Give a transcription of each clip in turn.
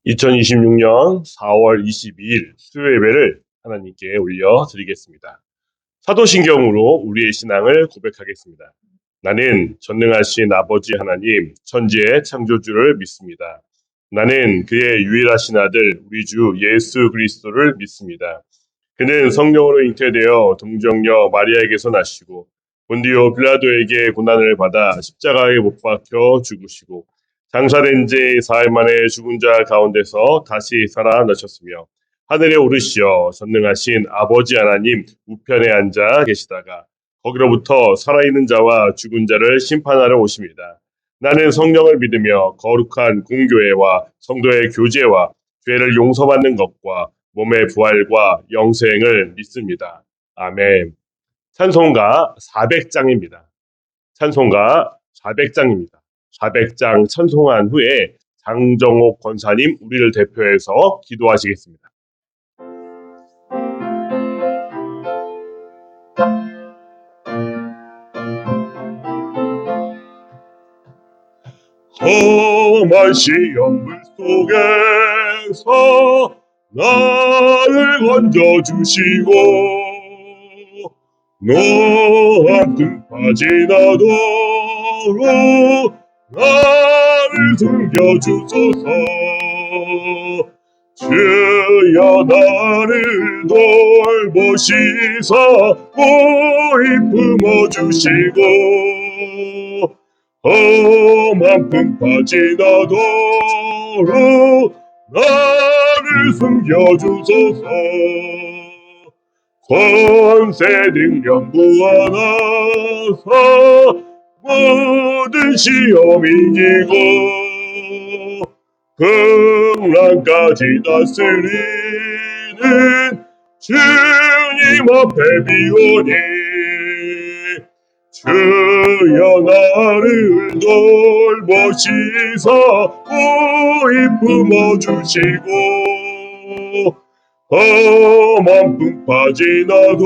2026년 4월 22일 수요 예배를 하나님께 올려드리겠습니다. 사도신경으로 우리의 신앙을 고백하겠습니다. 나는 전능하신 아버지 하나님, 천지의 창조주를 믿습니다. 나는 그의 유일하신 아들, 우리 주 예수 그리스도를 믿습니다. 그는 성령으로 잉태되어 동정녀 마리아에게서 나시고 본디오 빌라도에게 고난을 받아 십자가에 못 박혀 죽으시고 장사된 지 사흘 만에 죽은 자 가운데서 다시 살아나셨으며 하늘에 오르시어 전능하신 아버지 하나님 우편에 앉아 계시다가 거기로부터 살아있는 자와 죽은 자를 심판하러 오십니다. 나는 성령을 믿으며 거룩한 공교회와 성도의 교제와 죄를 용서받는 것과 몸의 부활과 영생을 믿습니다. 아멘. 찬송가 400장입니다. 찬송가 400장입니다. 400장 찬송한 후에 장정옥 권사님 우리를 대표해서 기도하시겠습니다. 험한 시험물 속에서 나를 건져주시고 노한 빠지나도록 나를 숨겨주소서. 주여 나를 돌보시사 고이 품어주시고 험한 품 빠지나도록 나를 숨겨주소서. 권세 능력 무한하사 모든 시험 이기고 풍랑까지 다스리는 주님 앞에 비오니 주여 나를 돌보시사 고이 품어주시고 험한 품 빠지나도록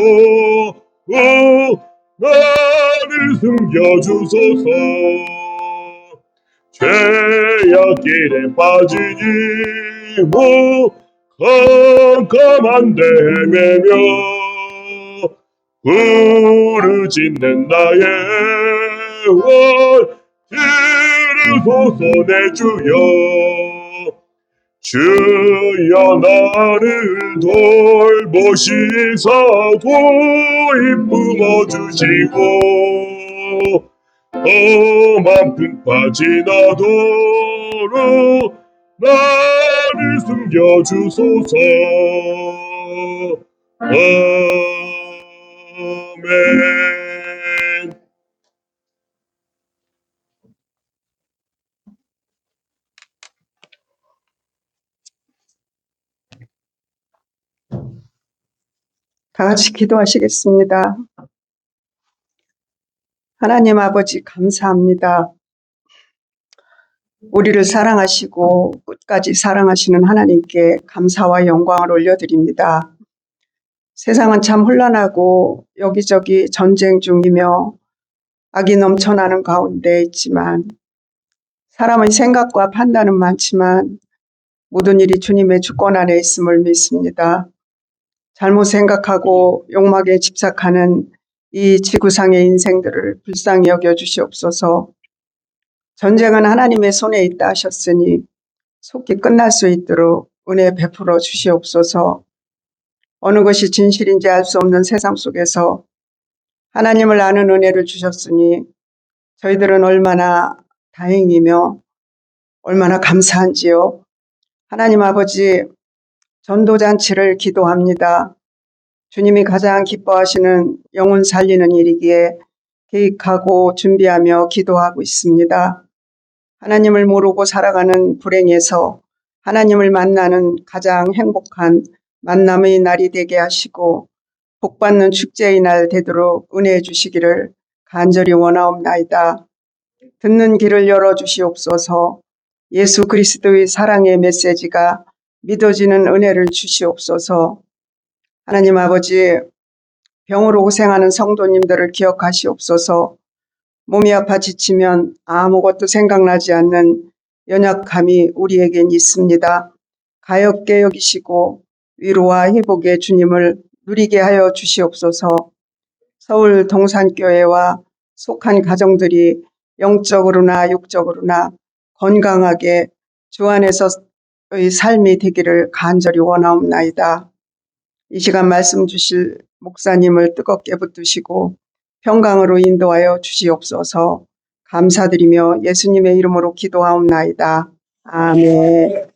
나를 숨겨주소서. 죄악길에 빠지지 못 깜깜한 데 헤매며 부르짖는 나의 원 들으소서 내 주여. 주여 나를 돌보시사 고이 품어주시고 험한 품 빠지나도록 나를 숨겨주소서. 아멘. 다 같이 기도하시겠습니다. 하나님 아버지 감사합니다. 우리를 사랑하시고 끝까지 사랑하시는 하나님께 감사와 영광을 올려드립니다. 세상은 참 혼란하고 여기저기 전쟁 중이며 악이 넘쳐나는 가운데 있지만 사람의 생각과 판단은 많지만 모든 일이 주님의 주권 안에 있음을 믿습니다. 잘못 생각하고 욕망에 집착하는 이 지구상의 인생들을 불쌍히 여겨주시옵소서. 전쟁은 하나님의 손에 있다 하셨으니 속히 끝날 수 있도록 은혜 베풀어 주시옵소서. 어느 것이 진실인지 알 수 없는 세상 속에서 하나님을 아는 은혜를 주셨으니 저희들은 얼마나 다행이며 얼마나 감사한지요. 하나님 아버지, 전도잔치를 기도합니다. 주님이 가장 기뻐하시는 영혼 살리는 일이기에 계획하고 준비하며 기도하고 있습니다. 하나님을 모르고 살아가는 불행에서 하나님을 만나는 가장 행복한 만남의 날이 되게 하시고 복받는 축제의 날 되도록 은혜해 주시기를 간절히 원하옵나이다. 듣는 길을 열어주시옵소서. 예수 그리스도의 사랑의 메시지가 믿어지는 은혜를 주시옵소서. 하나님 아버지, 병으로 고생하는 성도님들을 기억하시옵소서. 몸이 아파 지치면 아무것도 생각나지 않는 연약함이 우리에겐 있습니다. 가엾게 여기시고 위로와 회복의 주님을 누리게 하여 주시옵소서. 서울 동산교회와 속한 가정들이 영적으로나 육적으로나 건강하게 주 안에서의 삶이 되기를 간절히 원하옵나이다. 이 시간 말씀 주실 목사님을 뜨겁게 붙드시고 평강으로 인도하여 주시옵소서. 감사드리며 예수님의 이름으로 기도하옵나이다. 아멘.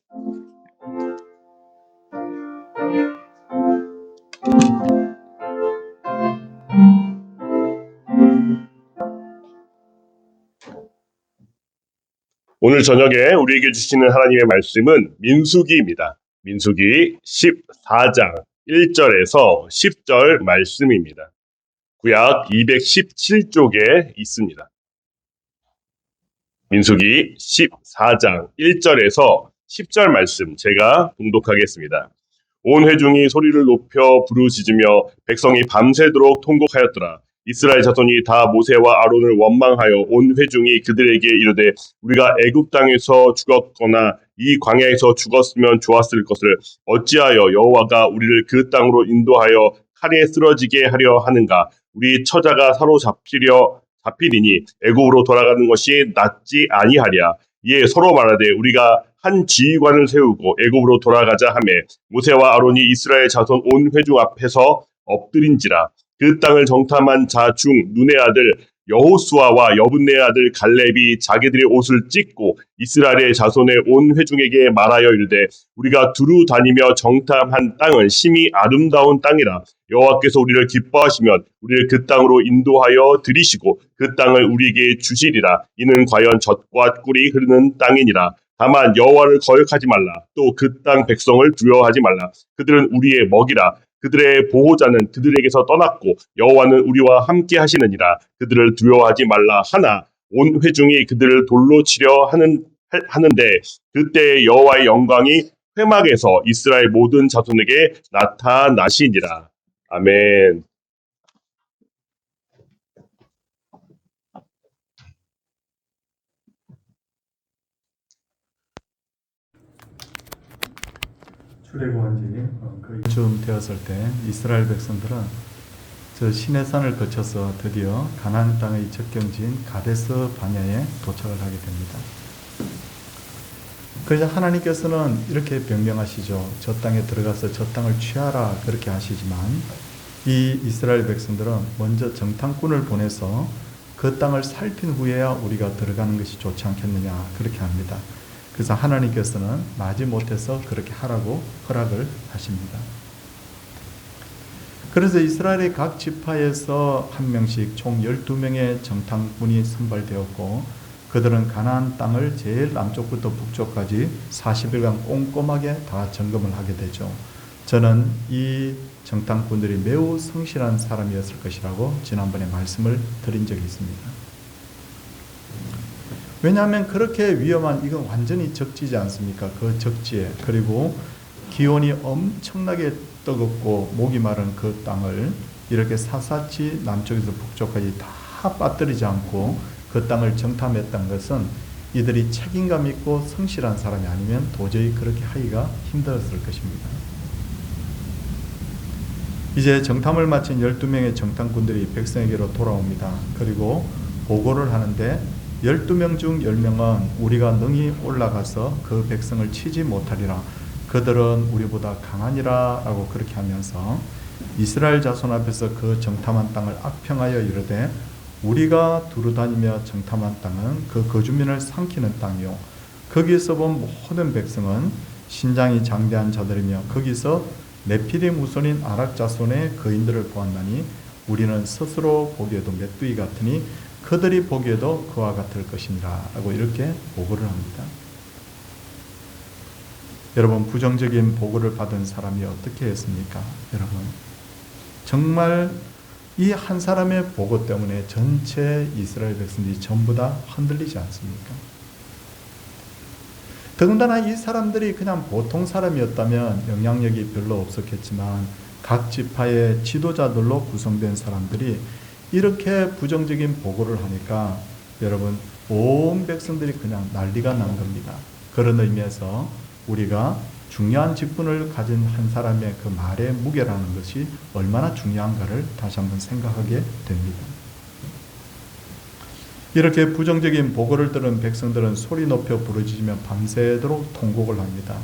오늘 저녁에 우리에게 주시는 하나님의 말씀은 민수기입니다. 민수기 14장 1절에서 10절 말씀입니다. 구약 217쪽에 있습니다. 민수기 14장 1절에서 10절 말씀 제가 봉독하겠습니다. 온 회중이 소리를 높여 부르짖으며 백성이 밤새도록 통곡하였더라. 이스라엘 자손이 다 모세와 아론을 원망하여 온 회중이 그들에게 이르되 우리가 애굽 땅에서 죽었거나 이 광야에서 죽었으면 좋았을 것을 어찌하여 여호와가 우리를 그 땅으로 인도하여 칼에 쓰러지게 하려 하는가. 우리 처자가 잡히리니 애굽으로 돌아가는 것이 낫지 아니하랴. 이에 서로 말하되 우리가 한 지휘관을 세우고 애굽으로 돌아가자 하매 모세와 아론이 이스라엘 자손 온 회중 앞에서 엎드린지라. 그 땅을 정탐한 자 중 눈의 아들 여호수아와 여분네의 아들 갈렙이 자기들의 옷을 찢고 이스라엘의 자손의 온 회중에게 말하여 이르되 우리가 두루 다니며 정탐한 땅은 심히 아름다운 땅이라. 여호와께서 우리를 기뻐하시면 우리를 그 땅으로 인도하여 들이시고 그 땅을 우리에게 주시리라. 이는 과연 젖과 꿀이 흐르는 땅이니라. 다만 여호와를 거역하지 말라. 또 그 땅 백성을 두려워하지 말라. 그들은 우리의 먹이라. 그들의 보호자는 그들에게서 떠났고 여호와는 우리와 함께 하시느니라. 그들을 두려워하지 말라 하나 온 회중이 그들을 돌로 치려 하는데 그때 여호와의 영광이 회막에서 이스라엘 모든 자손에게 나타나시니라. 아멘. 출애굽한 지 거의 쯤 되었을 때 이스라엘 백성들은 저 시내산을 거쳐서 드디어 가나안 땅의 접경지인 가데스 바냐에 도착을 하게 됩니다. 그래서 하나님께서는 이렇게 명령하시죠. 저 땅에 들어가서 저 땅을 취하라 그렇게 하시지만 이 이스라엘 백성들은 먼저 정탐꾼을 보내서 그 땅을 살핀 후에야 우리가 들어가는 것이 좋지 않겠느냐 그렇게 합니다. 그래서 하나님께서는 마지못해서 그렇게 하라고 허락을 하십니다. 그래서 이스라엘의 각 지파에서 한 명씩 총 12명의 정탐꾼이 선발되었고 그들은 가나안 땅을 제일 남쪽부터 북쪽까지 40일간 꼼꼼하게 다 점검을 하게 되죠. 저는 이 정탐꾼들이 매우 성실한 사람이었을 것이라고 지난번에 말씀을 드린 적이 있습니다. 왜냐하면 그렇게 위험한 이건 완전히 적지지 않습니까? 그 적지에 그리고 기온이 엄청나게 뜨겁고 목이 마른 그 땅을 이렇게 샅샅이 남쪽에서 북쪽까지 다 빠뜨리지 않고 그 땅을 정탐했던 것은 이들이 책임감 있고 성실한 사람이 아니면 도저히 그렇게 하기가 힘들었을 것입니다. 이제 정탐을 마친 12명의 정탐꾼들이 백성에게로 돌아옵니다. 그리고 보고를 하는데 12명 중 10명은 우리가 능히 올라가서 그 백성을 치지 못하리라. 그들은 우리보다 강하니라 라고 그렇게 하면서 이스라엘 자손 앞에서 그 정탐한 땅을 악평하여 이르되 우리가 두루다니며 정탐한 땅은 그 거주민을 삼키는 땅이요 거기에서 본 모든 백성은 신장이 장대한 자들이며 거기서 네피림 후손인 아락 자손의 거인들을 보았나니 우리는 스스로 보기에도 메뚜기 같으니 그들이 보기에도 그와 같을 것이니라 라고 이렇게 보고를 합니다. 여러분 부정적인 보고를 받은 사람이 어떻게 했습니까? 여러분 정말 이 한 사람의 보고 때문에 전체 이스라엘 백성들이 전부 다 흔들리지 않습니까? 더군다나 이 사람들이 그냥 보통 사람이었다면 영향력이 별로 없었겠지만 각 지파의 지도자들로 구성된 사람들이 이렇게 부정적인 보고를 하니까 여러분 온 백성들이 그냥 난리가 난 겁니다. 그런 의미에서 우리가 중요한 직분을 가진 한 사람의 그 말의 무게라는 것이 얼마나 중요한가를 다시 한번 생각하게 됩니다. 이렇게 부정적인 보고를 들은 백성들은 소리 높여 부르짖으며 밤새도록 통곡을 합니다.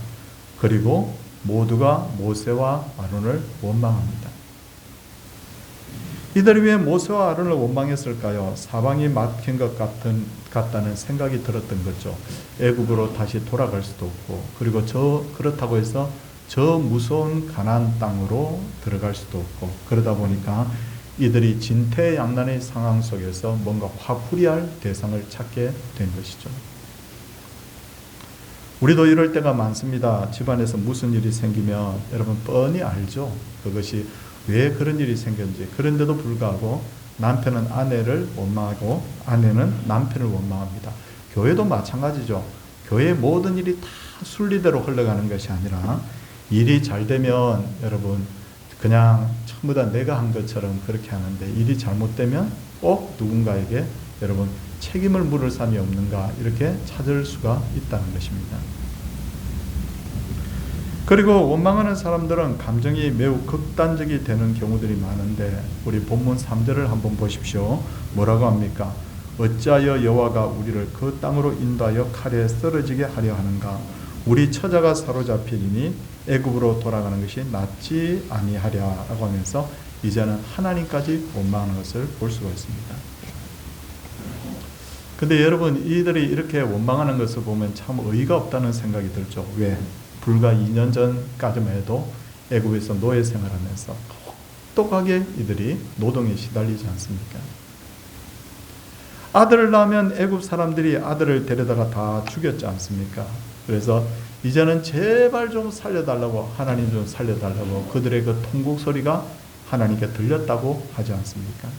그리고 모두가 모세와 아론을 원망합니다. 이들이 왜 모세와 아론을 원망했을까요? 사방이 막힌 것 같다는 생각이 들었던 거죠. 애굽으로 다시 돌아갈 수도 없고, 그리고 그렇다고 해서 저 무서운 가나안 땅으로 들어갈 수도 없고, 그러다 보니까 이들이 진퇴양난의 상황 속에서 뭔가 화풀이할 대상을 찾게 된 것이죠. 우리도 이럴 때가 많습니다. 집안에서 무슨 일이 생기면 여러분 뻔히 알죠. 그것이 왜 그런 일이 생겼는지. 그런데도 불구하고 남편은 아내를 원망하고 아내는 남편을 원망합니다. 교회도 마찬가지죠. 교회의 모든 일이 다 순리대로 흘러가는 것이 아니라 일이 잘 되면 여러분 그냥 전부 다 내가 한 것처럼 그렇게 하는데, 일이 잘못되면 꼭 누군가에게 여러분 책임을 물을 사람이 없는가 이렇게 찾을 수가 있다는 것입니다. 그리고 원망하는 사람들은 감정이 매우 극단적이 되는 경우들이 많은데, 우리 본문 3절을 한번 보십시오. 뭐라고 합니까? 어찌하여 여호와가 우리를 그 땅으로 인도하여 칼에 쓰러지게 하려 하는가? 우리 처자가 사로잡히리니 애굽으로 돌아가는 것이 낫지 아니하랴라고 하면서 이제는 하나님까지 원망하는 것을 볼 수가 있습니다. 근데 여러분, 이들이 이렇게 원망하는 것을 보면 참 어이가 없다는 생각이 들죠. 왜? 불과 2년 전까지만 해도 애굽에서 노예 생활하면서 똑똑하게 이들이 노동에 시달리지 않습니까? 아들을 낳으면 애굽 사람들이 아들을 데려다가 다 죽였지 않습니까? 그래서 이제는 제발 좀 살려달라고, 하나님 좀 살려달라고 그들의 그 통곡 소리가 하나님께 들렸다고 하지 않습니까?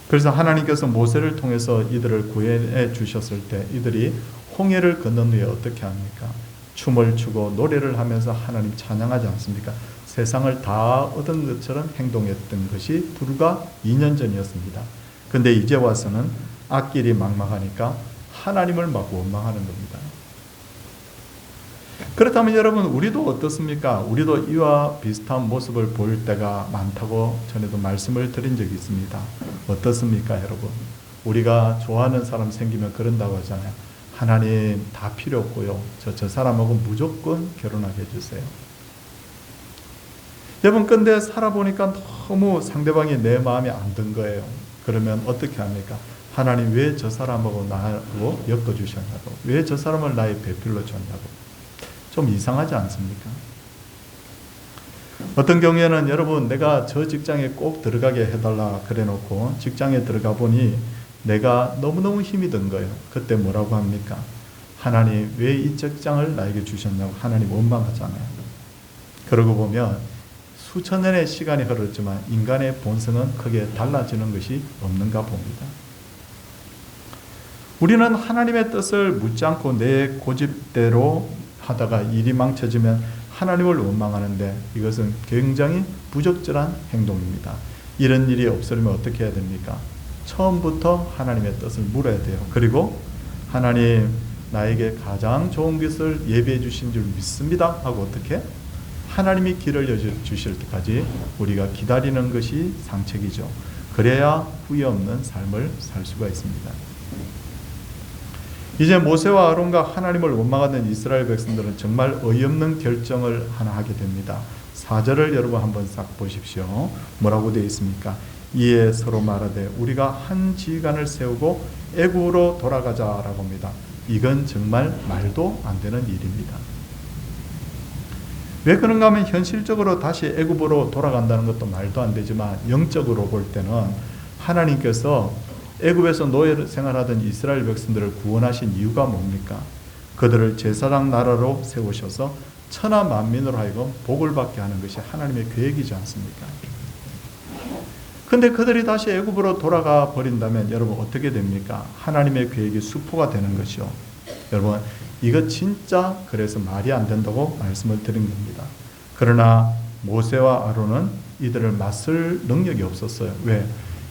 그래서 하나님께서 모세를 통해서 이들을 구해 주셨을 때 이들이 홍해를 건넌 후에 어떻게 합니까? 춤을 추고 노래를 하면서 하나님 찬양하지 않습니까? 세상을 다 얻은 것처럼 행동했던 것이 불과 2년 전이었습니다. 근데 이제 와서는 앞길이 막막하니까 하나님을 막 원망하는 겁니다. 그렇다면 여러분, 우리도 어떻습니까? 우리도 이와 비슷한 모습을 보일 때가 많다고 전에도 말씀을 드린 적이 있습니다. 어떻습니까, 여러분? 우리가 좋아하는 사람 생기면 그런다고 하잖아요. 하나님 다 필요 없고요. 저 사람하고 무조건 결혼하게 해주세요. 여러분, 근데 살아보니까 너무 상대방이 내 마음에 안 든 거예요. 그러면 어떻게 합니까? 하나님 왜 저 사람하고 나하고 엮어주셨냐고, 왜 저 사람을 나의 배필로 줬냐고. 좀 이상하지 않습니까? 어떤 경우에는 여러분, 내가 저 직장에 꼭 들어가게 해달라 그래 놓고 직장에 들어가 보니 내가 너무너무 힘이 든 거예요. 그때 뭐라고 합니까? 하나님 왜 이 직장을 나에게 주셨냐고 하나님 원망하잖아요. 그러고 보면 수천 년의 시간이 흐르지만 인간의 본성은 크게 달라지는 것이 없는가 봅니다. 우리는 하나님의 뜻을 묻지 않고 내 고집대로 하다가 일이 망쳐지면 하나님을 원망하는데, 이것은 굉장히 부적절한 행동입니다. 이런 일이 없으려면 어떻게 해야 됩니까? 처음부터 하나님의 뜻을 물어야 돼요. 그리고 하나님 나에게 가장 좋은 것을 예비해 주신 줄 믿습니다 하고 어떻게? 하나님이 길을 여주실 때까지 우리가 기다리는 것이 상책이죠. 그래야 후회 없는 삶을 살 수가 있습니다. 이제 모세와 아론과 하나님을 원망하던 이스라엘 백성들은 정말 어이없는 결정을 하나 하게 됩니다. 4절을 여러분 한번 싹 보십시오. 뭐라고 되어 있습니까? 이에 서로 말하되 우리가 한 지휘관을 세우고 애굽으로 돌아가자라고 합니다. 이건 정말 말도 안 되는 일입니다. 왜 그런가 하면 현실적으로 다시 애굽으로 돌아간다는 것도 말도 안 되지만, 영적으로 볼 때는 하나님께서 애굽에서 노예 생활하던 이스라엘 백성들을 구원하신 이유가 뭡니까? 그들을 제사장 나라로 세우셔서 천하 만민으로 하여금 복을 받게 하는 것이 하나님의 계획이지 않습니까? 근데 그들이 다시 애굽으로 돌아가 버린다면 여러분 어떻게 됩니까? 하나님의 계획이 수포가 되는 것이요. 여러분, 이거 진짜 그래서 말이 안 된다고 말씀을 드린 겁니다. 그러나 모세와 아론은 이들을 맞설 능력이 없었어요. 왜?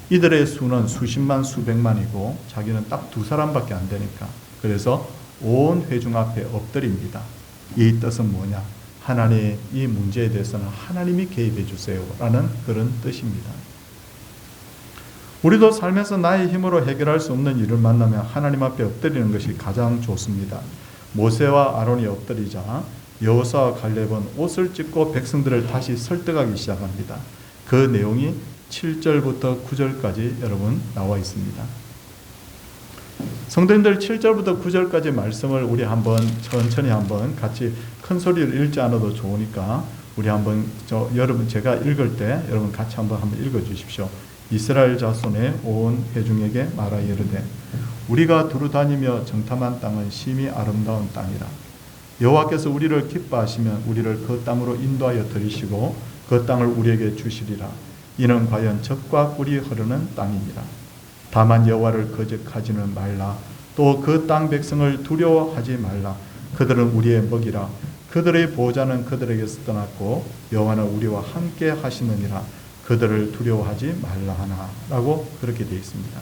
이들의 수는 수십만 수백만이고 자기는 딱 2사람밖에 안 되니까. 그래서 온 회중 앞에 엎드립니다. 이 뜻은 뭐냐? 하나님 이 문제에 대해서는 하나님이 개입해 주세요 라는 그런 뜻입니다. 우리도 살면서 나의 힘으로 해결할 수 없는 일을 만나면 하나님 앞에 엎드리는 것이 가장 좋습니다. 모세와 아론이 엎드리자 여호수아와 갈렙은 옷을 찢고 백성들을 다시 설득하기 시작합니다. 그 내용이 7절부터 9절까지 여러분 나와 있습니다. 성도님들 7절부터 9절까지 말씀을 우리 한번 천천히 한번 같이 큰 소리를 읽지 않아도 좋으니까 우리 한번 여러분 제가 읽을 때 여러분 같이 한번 읽어 주십시오. 이스라엘 자손의 온 회중에게 말하여 이르되 우리가 두루 다니며 정탐한 땅은 심히 아름다운 땅이라. 여호와께서 우리를 기뻐하시면 우리를 그 땅으로 인도하여 들이시고 그 땅을 우리에게 주시리라. 이는 과연 젖과 꿀이 흐르는 땅이니라. 다만 여호와를 거적하지는 말라. 또 그 땅 백성을 두려워하지 말라. 그들은 우리의 먹이라. 그들의 보호자는 그들에게서 떠났고 여호와는 우리와 함께 하시느니라. 그들을 두려워하지 말라 하나 라고 그렇게 되어 있습니다.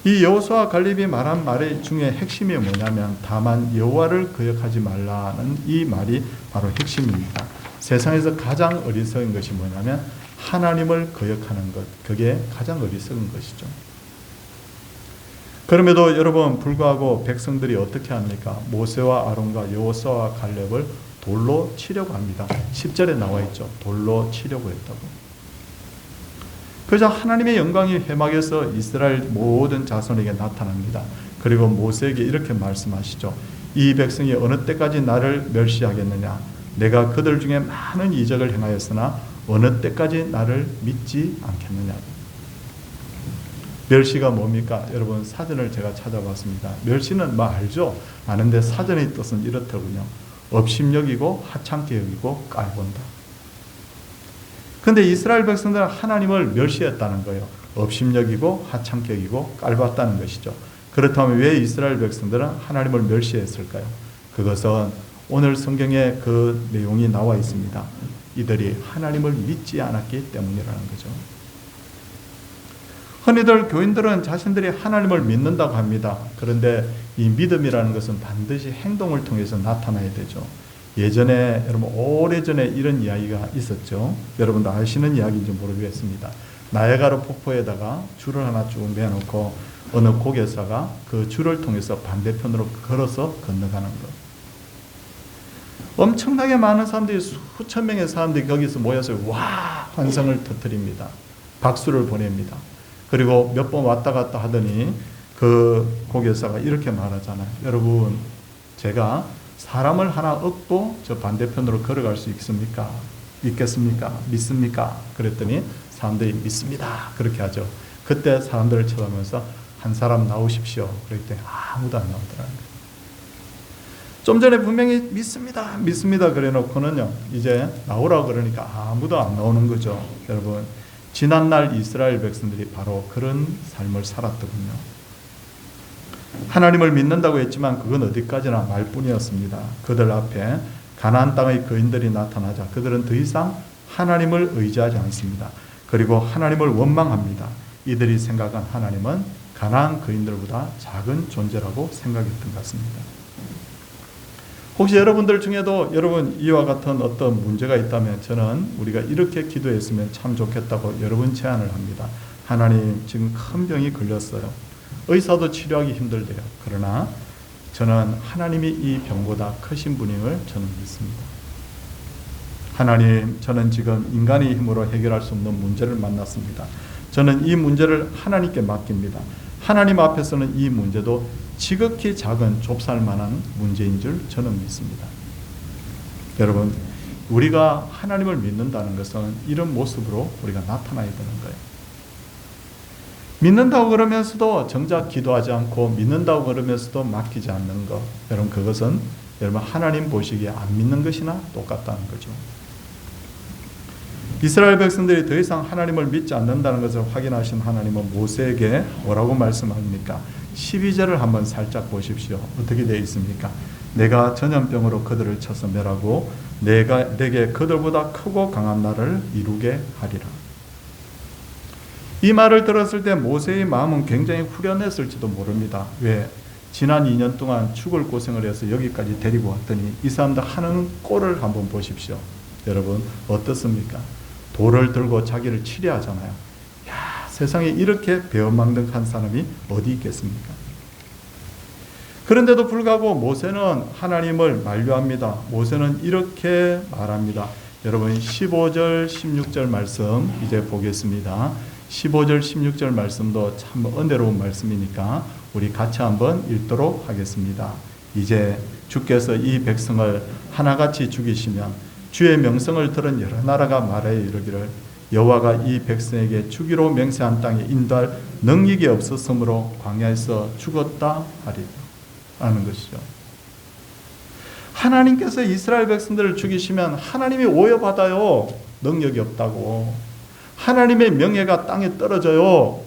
이 여호수아와 갈렙이 말한 말 중에 핵심이 뭐냐면 다만 여호와를 거역하지 말라는 이 말이 바로 핵심입니다. 세상에서 가장 어리석은 것이 뭐냐면 하나님을 거역하는 것, 그게 가장 어리석은 것이죠. 그럼에도 여러분 불구하고 백성들이 어떻게 합니까? 모세와 아론과 여호수아와 갈렙을 돌로 치려고 합니다. 10절에 나와 있죠. 돌로 치려고 했다고. 그러자 하나님의 영광이 회막에서 이스라엘 모든 자손에게 나타납니다. 그리고 모세에게 이렇게 말씀하시죠. 이 백성이 어느 때까지 나를 멸시하겠느냐? 내가 그들 중에 많은 이적을 행하였으나 어느 때까지 나를 믿지 않겠느냐고. 멸시가 뭡니까? 여러분 사전을 제가 찾아봤습니다. 멸시는 뭐 알죠? 아는데 사전의 뜻은 이렇더군요. 업심여기고 하찮게 여기고 깔본다. 근데 이스라엘 백성들은 하나님을 멸시했다는 거예요. 업심여기고 하찮게 여기고 깔봤다는 것이죠. 그렇다면 왜 이스라엘 백성들은 하나님을 멸시했을까요? 그것은 오늘 성경에 그 내용이 나와 있습니다. 이들이 하나님을 믿지 않았기 때문이라는 거죠. 흔히들 교인들은 자신들이 하나님을 믿는다고 합니다. 그런데 이 믿음이라는 것은 반드시 행동을 통해서 나타나야 되죠. 예전에 여러분 오래전에 이런 이야기가 있었죠. 여러분도 아시는 이야기인지 모르겠습니다. 나야가라 폭포에다가 줄을 하나 쭉 매놓고 어느 고개사가 그 줄을 통해서 반대편으로 걸어서 건너가는 것. 엄청나게 많은 사람들이 수천 명의 사람들이 거기서 모여서 와 환성을 터뜨립니다. 박수를 보냅니다. 그리고 몇 번 왔다 갔다 하더니 그 고개사가 이렇게 말하잖아요. 여러분 제가 사람을 하나 얻고 저 반대편으로 걸어갈 수 있습니까? 있겠습니까? 믿습니까? 그랬더니 사람들이 믿습니다. 그렇게 하죠. 그때 사람들을 쳐다보면서 한 사람 나오십시오. 그랬더니 아무도 안 나오더라는 거예요. 좀 전에 분명히 믿습니다. 믿습니다. 그래 놓고는요. 이제 나오라고 그러니까 아무도 안 나오는 거죠. 여러분 지난날 이스라엘 백성들이 바로 그런 삶을 살았더군요. 하나님을 믿는다고 했지만 그건 어디까지나 말뿐이었습니다. 그들 앞에 가나안 땅의 거인들이 나타나자 그들은 더 이상 하나님을 의지하지 않습니다. 그리고 하나님을 원망합니다. 이들이 생각한 하나님은 가나안 거인들보다 작은 존재라고 생각했던 것 같습니다. 혹시 여러분들 중에도 여러분 이와 같은 어떤 문제가 있다면 저는 우리가 이렇게 기도했으면 참 좋겠다고 여러분 제안을 합니다. 하나님 지금 큰 병이 걸렸어요. 의사도 치료하기 힘들대요. 그러나 저는 하나님이 이 병보다 크신 분임을 저는 믿습니다. 하나님 저는 지금 인간의 힘으로 해결할 수 없는 문제를 만났습니다. 저는 이 문제를 하나님께 맡깁니다. 하나님 앞에서는 이 문제도 지극히 작은 좁쌀만한 문제인 줄 저는 믿습니다. 여러분 우리가 하나님을 믿는다는 것은 이런 모습으로 우리가 나타나야 되는 거예요. 믿는다고 그러면서도 정작 기도하지 않고 믿는다고 그러면서도 맡기지 않는 것, 여러분 그것은 여러분 하나님 보시기에 안 믿는 것이나 똑같다는 거죠. 이스라엘 백성들이 더 이상 하나님을 믿지 않는다는 것을 확인하신 하나님은 모세에게 뭐라고 말씀합니까? 12절을 한번 살짝 보십시오. 어떻게 되어 있습니까? 내가 전염병으로 그들을 쳐서 멸하고 내게 그들보다 크고 강한 나를 이루게 하리라. 이 말을 들었을 때 모세의 마음은 굉장히 후련했을지도 모릅니다. 왜? 지난 2년 동안 죽을 고생을 해서 여기까지 데리고 왔더니 이 사람들 하는 꼴을 한번 보십시오. 여러분 어떻습니까? 돌을 들고 자기를 치려하잖아요. 야, 세상에 이렇게 배은망덕한 사람이 어디 있겠습니까? 그런데도 불구하고 모세는 하나님을 만류합니다. 모세는 이렇게 말합니다. 여러분 15절 16절 말씀 이제 보겠습니다. 15절 16절 말씀도 참 은혜로운 말씀이니까 우리 같이 한번 읽도록 하겠습니다. 이제 주께서 이 백성을 하나같이 죽이시면 주의 명성을 들은 여러 나라가 말하여 이르기를 여호와가 이 백성에게 주기로 맹세한 땅에 인도할 능력이 없었으므로 광야에서 죽었다 하리라 하는 것이죠. 하나님께서 이스라엘 백성들을 죽이시면 하나님이 오해받아요. 능력이 없다고. 하나님의 명예가 땅에 떨어져요.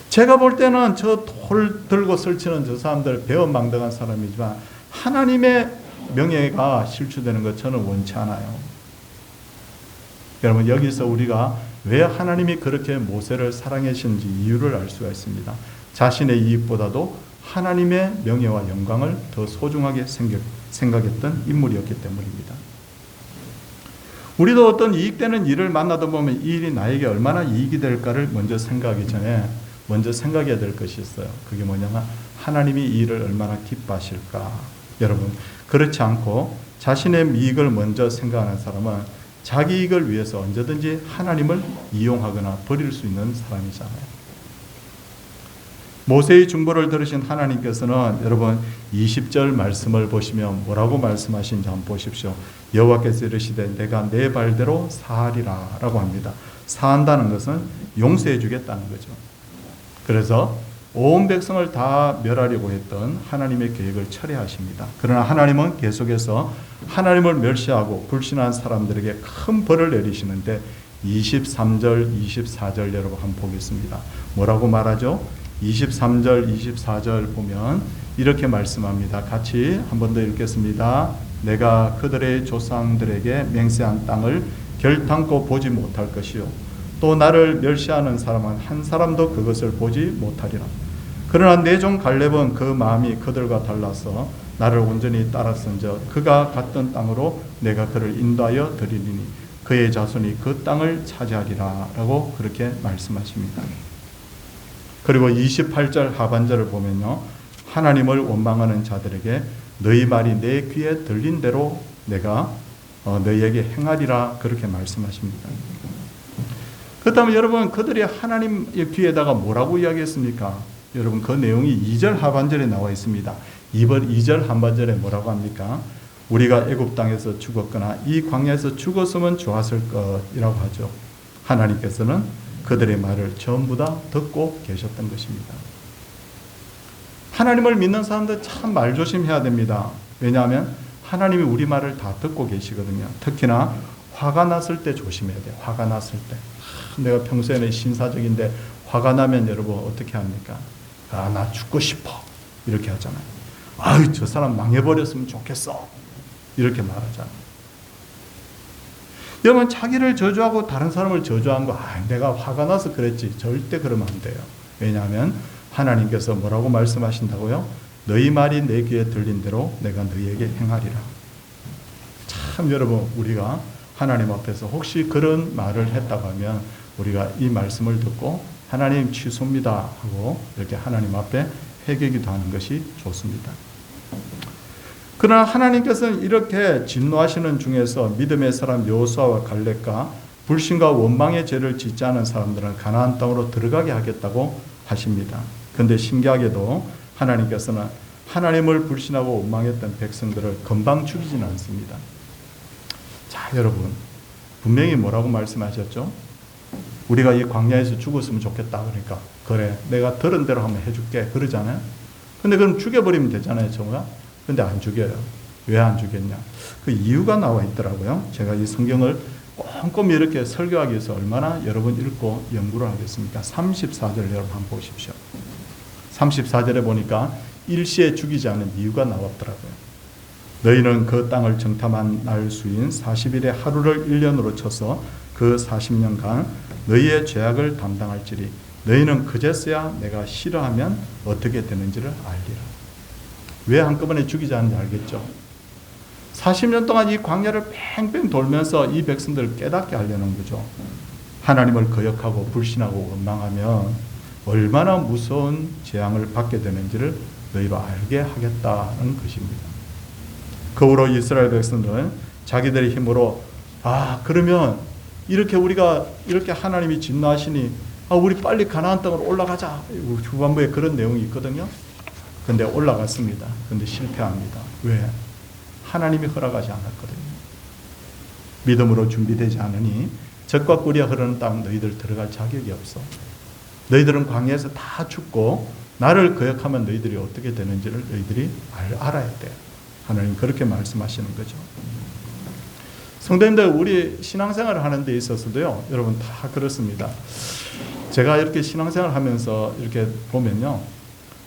제가 볼 때는 저 돌 들고 설치는 저 사람들 배은망덕한 사람이지만 하나님의 명예가 실추되는 것 저는 원치 않아요. 여러분 여기서 우리가 왜 하나님이 그렇게 모세를 사랑하시는지 이유를 알 수가 있습니다. 자신의 이익보다도 하나님의 명예와 영광을 더 소중하게 생각했던 인물이었기 때문입니다. 우리도 어떤 이익되는 일을 만나다 보면 이 일이 나에게 얼마나 이익이 될까를 먼저 생각하기 전에 먼저 생각해야 될 것이 있어요. 그게 뭐냐면 하나님이 이 일을 얼마나 기뻐하실까. 여러분 그렇지 않고 자신의 이익을 먼저 생각하는 사람은 자기 이익을 위해서 언제든지 하나님을 이용하거나 버릴 수 있는 사람이잖아요. 모세의 중보를 들으신 하나님께서는 여러분 20절 말씀을 보시면 뭐라고 말씀하신지 한번 보십시오. 여호와께서 이르시되 내가 내 발대로 사하리라 라고 합니다. 사한다는 것은 용서해 주겠다는 거죠. 그래서 온 백성을 다 멸하려고 했던 하나님의 계획을 철회하십니다. 그러나 하나님은 계속해서 하나님을 멸시하고 불신한 사람들에게 큰 벌을 내리시는데 23절, 24절 여러분 한번 보겠습니다. 뭐라고 말하죠? 23절, 24절 보면 이렇게 말씀합니다. 같이 한 번 더 읽겠습니다. 내가 그들의 조상들에게 맹세한 땅을 결탄코 보지 못할 것이요 또 나를 멸시하는 사람은 한 사람도 그것을 보지 못하리라. 그러나 내 종 갈렙은 그 마음이 그들과 달라서 나를 온전히 따랐은즉 그가 갔던 땅으로 내가 그를 인도하여 드리리니 그의 자손이 그 땅을 차지하리라 라고 그렇게 말씀하십니다. 그리고 28절 하반절을 보면요. 하나님을 원망하는 자들에게 너희 말이 내 귀에 들린 대로 내가 너희에게 행하리라 그렇게 말씀하십니다. 그렇다면 여러분 그들이 하나님의 귀에다가 뭐라고 이야기했습니까? 여러분 그 내용이 2절 하반절에 나와 있습니다. 2절 하반절에 뭐라고 합니까? 우리가 애굽 땅에서 죽었거나 이 광야에서 죽었으면 좋았을 것이라고 하죠. 하나님께서는 그들의 말을 전부 다 듣고 계셨던 것입니다. 하나님을 믿는 사람들 참 말조심해야 됩니다. 왜냐하면 하나님이 우리 말을 다 듣고 계시거든요. 특히나 화가 났을 때 조심해야 돼요. 화가 났을 때. 내가 평소에는 신사적인데 화가 나면 여러분 어떻게 합니까? 나 죽고 싶어. 이렇게 하잖아요. 아유, 저 사람 망해버렸으면 좋겠어. 이렇게 말하잖아요. 여러분 자기를 저주하고 다른 사람을 저주한 거 내가 화가 나서 그랬지. 절대 그러면 안 돼요. 왜냐하면 하나님께서 뭐라고 말씀하신다고요? 너희 말이 내 귀에 들린 대로 내가 너희에게 행하리라. 참 여러분 우리가 하나님 앞에서 혹시 그런 말을 했다고 하면 우리가 이 말씀을 듣고 하나님 취소입니다 하고 이렇게 하나님 앞에 회개기도 하는 것이 좋습니다. 그러나 하나님께서는 이렇게 진노하시는 중에서 믿음의 사람 여호수아와 갈렙과 불신과 원망의 죄를 짓지 않은 사람들은 가나안 땅으로 들어가게 하겠다고 하십니다. 그런데 신기하게도 하나님께서는 하나님을 불신하고 원망했던 백성들을 금방 죽이지는 않습니다. 자, 여러분 분명히 뭐라고 말씀하셨죠? 우리가 이 광야에서 죽었으면 좋겠다 그러니까 그래 내가 들은 대로 한번 해줄게 그러잖아요. 근데 그럼 죽여버리면 되잖아요, 정말. 근데 안 죽여요. 왜 안 죽였냐? 그 이유가 나와 있더라고요. 제가 이 성경을 꼼꼼히 이렇게 설교하기 위해서 얼마나 여러 번 읽고 연구를 하겠습니까? 34절 여러분 한번 보십시오. 34절에 보니까 일시에 죽이지 않은 이유가 나왔더라고요. 너희는 그 땅을 정탐한 날 수인 40일의 하루를 1년으로 쳐서 그 40년간 너희의 죄악을 담당할지리 너희는 그제서야 내가 싫어하면 어떻게 되는지를 알리라. 왜 한꺼번에 죽이지 않는지 알겠죠? 40년 동안 이 광야를 뺑뺑 돌면서 이 백성들을 깨닫게 하려는 거죠. 하나님을 거역하고 불신하고 원망하면 얼마나 무서운 재앙을 받게 되는지를 너희로 알게 하겠다는 것입니다. 그 후로 이스라엘 백성들은 자기들의 힘으로 그러면 이렇게 우리가 이렇게 하나님이 진노하시니 우리 빨리 가나안 땅으로 올라가자. 후반부에 그런 내용이 있거든요. 근데 올라갔습니다. 근데 실패합니다. 왜? 하나님이 허락하지 않았거든요. 믿음으로 준비되지 않으니 젖과 꿀이 흐르는 땅 너희들 들어갈 자격이 없어. 너희들은 광야에서 다 죽고 나를 거역하면 너희들이 어떻게 되는지를 너희들이 알아야 돼. 하나님 그렇게 말씀하시는 거죠. 성도님들, 우리 신앙생활을 하는 데 있어서도요, 여러분 다 그렇습니다. 제가 이렇게 신앙생활을 하면서 이렇게 보면요,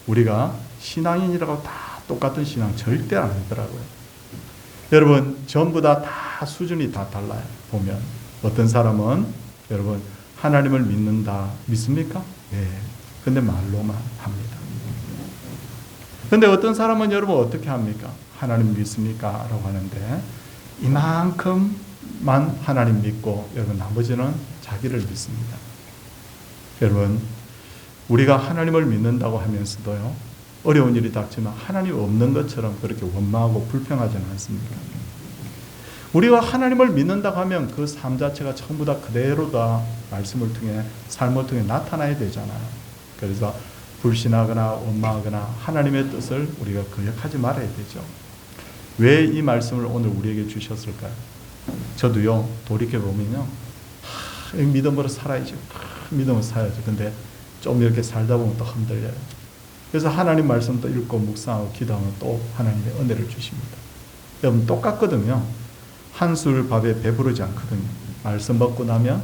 우리가 신앙인이라고 다 똑같은 신앙 절대 아니더라고요. 여러분 전부 다 수준이 다 달라요. 보면 어떤 사람은 여러분 하나님을 믿습니까? 네. 근데 말로만 합니다. 근데 어떤 사람은 여러분 어떻게 합니까? 하나님 믿습니까? 라고 하는데 이만큼만 하나님 믿고 여러분 나머지는 자기를 믿습니다. 여러분 우리가 하나님을 믿는다고 하면서도요, 어려운 일이 닥치면 하나님 없는 것처럼 그렇게 원망하고 불평하지는 않습니까? 우리가 하나님을 믿는다고 하면 그 삶 자체가 전부 다 그대로 다 말씀을 통해 삶을 통해 나타나야 되잖아요. 그래서 불신하거나 원망하거나 하나님의 뜻을 우리가 거역하지 말아야 되죠. 왜 이 말씀을 오늘 우리에게 주셨을까요? 저도요, 돌이켜보면요, 믿음으로 살아야죠. 믿음으로 살아야죠. 근데 좀 이렇게 살다 보면 또 흔들려요. 그래서 하나님 말씀도 읽고 묵상하고 기도하면 또 하나님의 은혜를 주십니다. 여러분 똑같거든요. 한술 밥에 배부르지 않거든요. 말씀 먹고 나면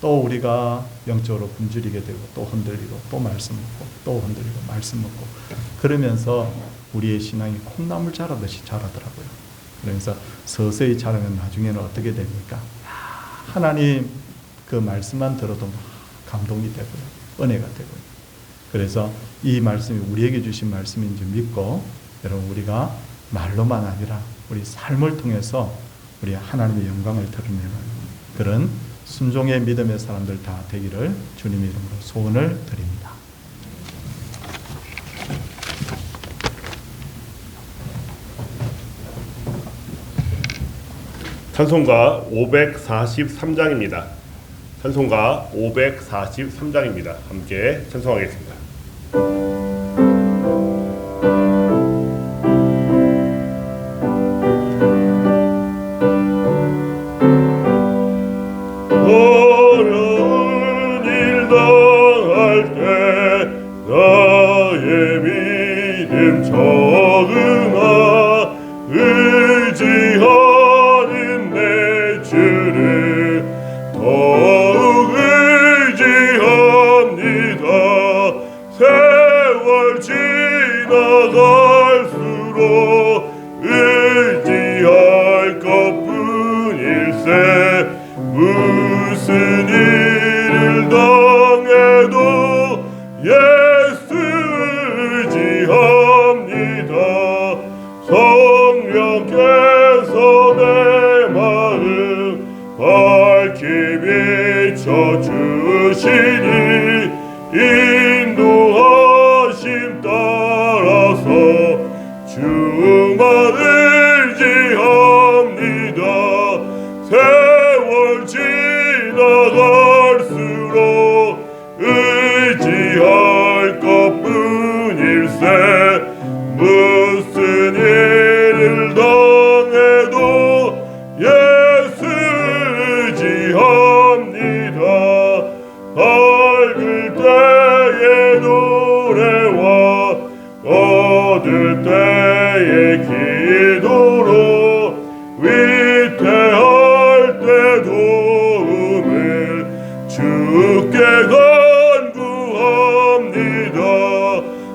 또 우리가 영적으로 굶주리게 되고 또 흔들리고 또 말씀 먹고 또 흔들리고 말씀 먹고 그러면서 우리의 신앙이 콩나물 자라듯이 자라더라고요. 그래서 서서히 자라면 나중에는 어떻게 됩니까? 하나님 그 말씀만 들어도 감동이 되고요. 은혜가 되고요. 그래서 이 말씀이 우리에게 주신 말씀인지 믿고 여러분 우리가 말로만 아니라 우리 삶을 통해서 우리 하나님의 영광을 드러내는 그런 순종의 믿음의 사람들 다 되기를 주님의 이름으로 소원을 드립니다. 찬송가 543장입니다. 찬송가 543장입니다. 함께 찬송하겠습니다. 어려운 일 당할 때 나의 믿음 적응하 의지하는 내 주를 더욱 의지합니다. 세월 지나갈수록 의지할 것뿐일세. 무슨 일을 당해도 예수 의지합니다. 성령께서 내 마음 밝히 비춰주시니 인도하심 따라서 주만 의지합니다. 세월 지나갈수록 의지할 것뿐일세. 무슨 일을 당해도 예수 의지합니다. 밝을 때의 노래와 어두울 때의 기도로 위태할 때 도움을 주께 간구합니다.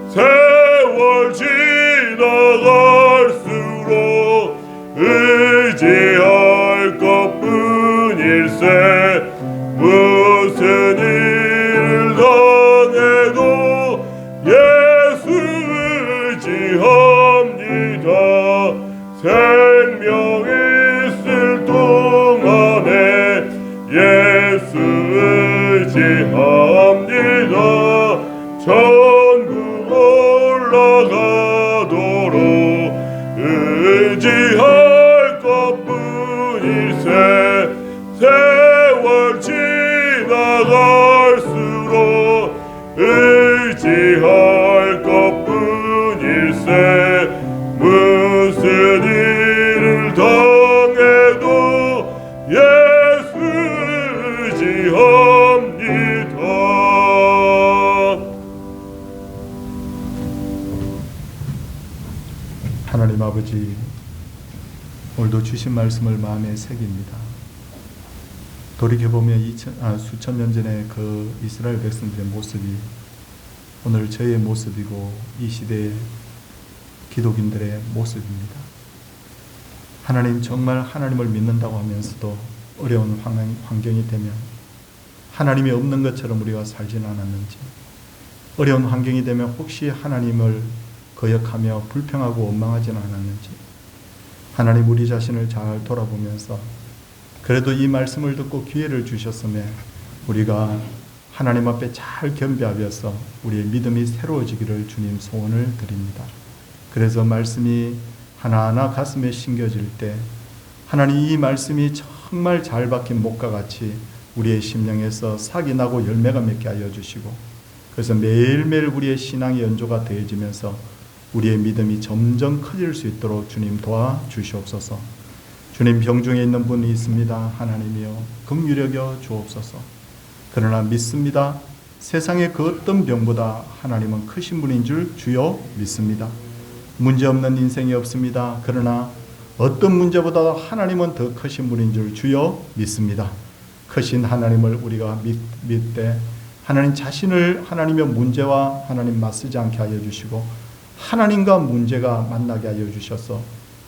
세월 지나갈수록 의지할 것뿐일세. 무슨 일을 생명 있을 동안에 예수 의지합니다. 천국 올라가도록 의지할 것뿐일세. 세월 지나갈수록 의지할 것뿐일세. 무슨 일을 당해도 예수 의지합니다. 하나님 아버지, 오늘도 주신 말씀을 마음에 새깁니다. 돌이켜보면 수천 년 전에 그 이스라엘 백성들의 모습이 오늘 저의 모습이고 이 시대의 기독인들의 모습입니다. 하나님, 정말 하나님을 믿는다고 하면서도 어려운 환경이 되면 하나님이 없는 것처럼 우리가 살지는 않았는지, 어려운 환경이 되면 혹시 하나님을 거역하며 불평하고 원망하지는 않았는지, 하나님 우리 자신을 잘 돌아보면서 그래도 이 말씀을 듣고 기회를 주셨음에 우리가 하나님 앞에 잘 겸비하여서 우리의 믿음이 새로워지기를 주님 소원을 드립니다. 그래서 말씀이 하나하나 가슴에 심겨질 때 하나님 이 말씀이 정말 잘 박힌 목과 같이 우리의 심령에서 싹이 나고 열매가 맺게 하여 주시고, 그래서 매일매일 우리의 신앙의 연조가 더해지면서 우리의 믿음이 점점 커질 수 있도록 주님 도와주시옵소서. 주님, 병중에 있는 분이 있습니다. 하나님이여 긍휼히 여겨 주옵소서. 그러나 믿습니다. 세상의 그 어떤 병보다 하나님은 크신 분인 줄 주여 믿습니다. 문제없는 인생이 없습니다. 그러나 어떤 문제보다 하나님은 더 크신 분인 줄 주여 믿습니다. 크신 하나님을 우리가 믿되 하나님 자신을 하나님의 문제와 하나님 맞서지 않게 하여 주시고 하나님과 문제가 만나게 하여 주셔서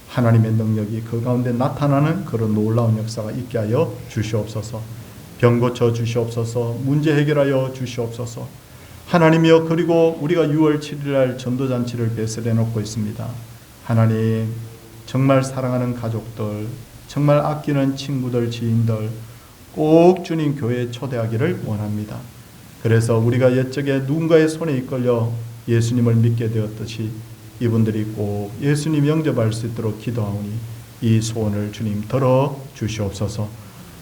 하나님의 능력이 그 가운데 나타나는 그런 놀라운 역사가 있게 하여 주시옵소서. 병 고쳐 주시옵소서. 문제 해결하여 주시옵소서. 하나님이여, 그리고 우리가 6월 7일날 전도잔치를 배설해 놓고 있습니다. 하나님, 정말 사랑하는 가족들, 정말 아끼는 친구들, 지인들 꼭 주님 교회에 초대하기를 원합니다. 그래서 우리가 옛적에 누군가의 손에 이끌려 예수님을 믿게 되었듯이 이분들이 꼭 예수님 영접할 수 있도록 기도하오니 이 소원을 주님 들어 주시옵소서.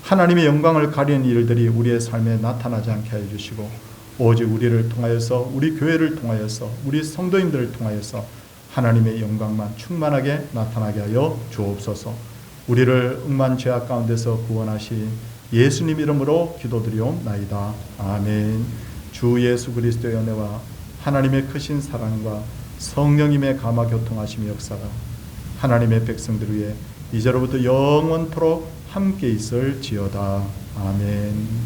하나님의 영광을 가리는 일들이 우리의 삶에 나타나지 않게 하여 주시고 오직 우리를 통하여서, 우리 교회를 통하여서, 우리 성도님들을 통하여서 하나님의 영광만 충만하게 나타나게 하여 주옵소서. 우리를 억만 죄악 가운데서 구원하신 예수님 이름으로 기도드리옵나이다. 아멘. 주 예수 그리스도의 은혜와 하나님의 크신 사랑과 성령님의 감화 교통하심의 역사가 하나님의 백성들 위해 이제로부터 영원토록 함께 있을지어다. 아멘.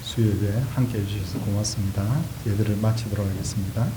수요일에 함께 해주셔서 고맙습니다. 예배를 마치도록 하겠습니다.